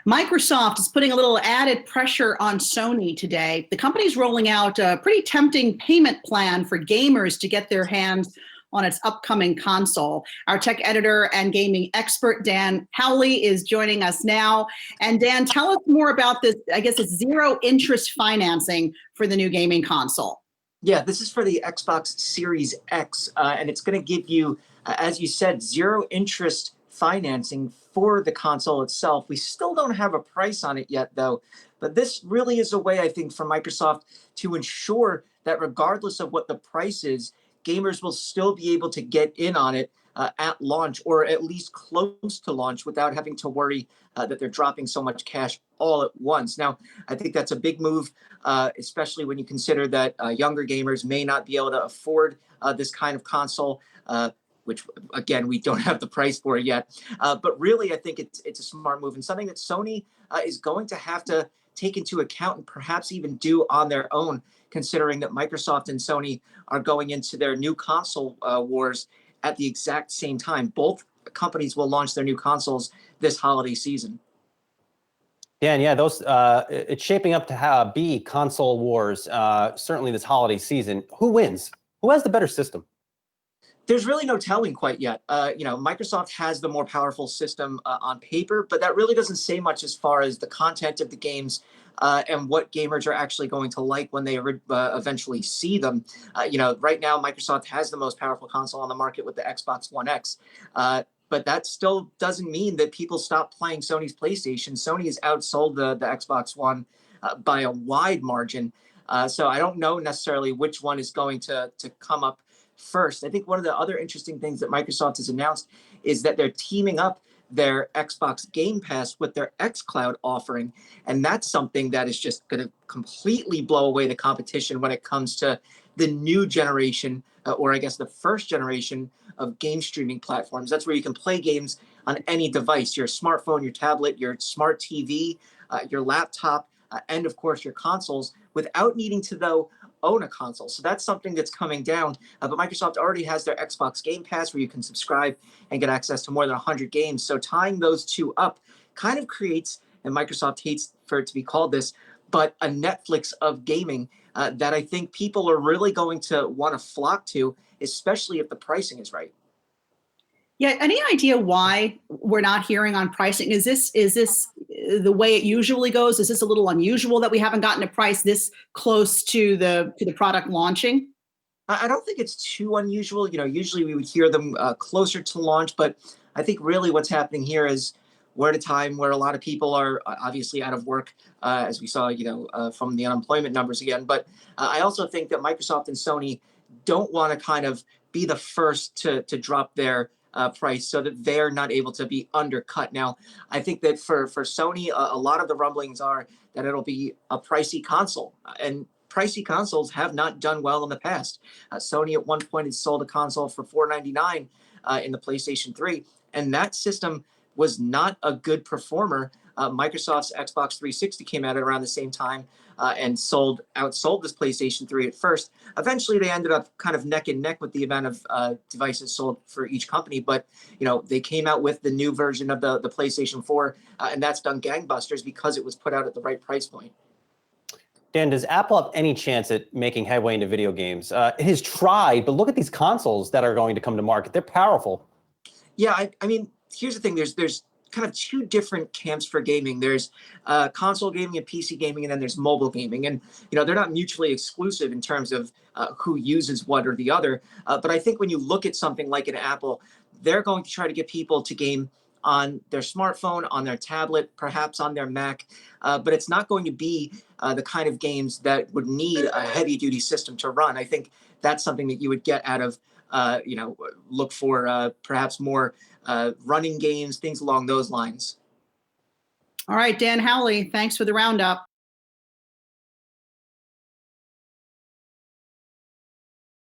Microsoft is putting a little added pressure on Sony today. The company's rolling out a pretty tempting payment plan for gamers to get their hands on its upcoming console. Our tech editor and gaming expert, Dan Howley, is joining us now. And Dan, tell us more about this. I guess it's zero interest financing for the new gaming console. Yeah, this is for the Xbox Series X, and it's going to give you, as you said, zero interest financing for the console itself. We still don't have a price on it yet, though, but this really is a way, I think, for Microsoft to ensure that regardless of what the price is, gamers will still be able to get in on it at launch, or at least close to launch, without having to worry that they're dropping so much cash all at once. Now, I think that's a big move, especially when you consider that younger gamers may not be able to afford this kind of console, which, again, we don't have the price for it yet. But really, I think it's a smart move, and something that Sony is going to have to take into account and perhaps even do on their own, considering that Microsoft and Sony are going into their new console wars at the exact same time. Both companies will launch their new consoles this holiday season. Yeah, those it's shaping up to be console wars, certainly this holiday season. Who wins? Who has the better system? There's really no telling quite yet. Microsoft has the more powerful system on paper, but that really doesn't say much as far as the content of the games and what gamers are actually going to like when they eventually see them. Right now, Microsoft has the most powerful console on the market with the Xbox One X. But that still doesn't mean that people stop playing Sony's PlayStation. Sony has outsold the Xbox One by a wide margin. So I don't know necessarily which one is going to come up first. I think one of the other interesting things that Microsoft has announced is that they're teaming up their Xbox Game Pass with their xCloud offering. And that's something that is just going to completely blow away the competition when it comes to the new generation, or I guess the first generation of game streaming platforms. That's where you can play games on any device, your smartphone, your tablet, your smart TV, your laptop, and of course your consoles, without needing to, though, own a console. So that's something that's coming down. But Microsoft already has their Xbox Game Pass, where you can subscribe and get access to more than 100 games. So tying those two up kind of creates, and Microsoft hates for it to be called this, but a Netflix of gaming that I think people are really going to want to flock to, especially if the pricing is right. Yeah, any idea why we're not hearing on pricing? Is this the way it usually goes? Is this a little unusual that we haven't gotten a price this close to the product launching? I don't think it's too unusual. Usually we would hear them closer to launch, but I think really what's happening here is we're at a time where a lot of people are obviously out of work, as we saw, from the unemployment numbers again. But I also think that Microsoft and Sony don't want to kind of be the first to drop their price so that they're not able to be undercut. Now, I think that for Sony, a lot of the rumblings are that it'll be a pricey console, and pricey consoles have not done well in the past. Sony at one point had sold a console for $499 in the PlayStation 3, and that system was not a good performer. Microsoft's Xbox 360 came out at around the same time and outsold this PlayStation 3 at first. Eventually, they ended up kind of neck and neck with the amount of devices sold for each company. But, they came out with the new version of the PlayStation 4, and that's done gangbusters because it was put out at the right price point. Dan, does Apple have any chance at making headway into video games? It has tried, but look at these consoles that are going to come to market. They're powerful. Yeah, I mean, here's the thing. There's kind of two different camps for gaming. There's console gaming and PC gaming, and then there's mobile gaming. And, they're not mutually exclusive in terms of who uses what or the other. But I think when you look at something like an Apple, they're going to try to get people to game on their smartphone, on their tablet, perhaps on their Mac. But it's not going to be the kind of games that would need a heavy-duty system to run. I think that's something that you would get out of, look for perhaps more running games, things along those lines. All right, Dan Howley, thanks for the roundup.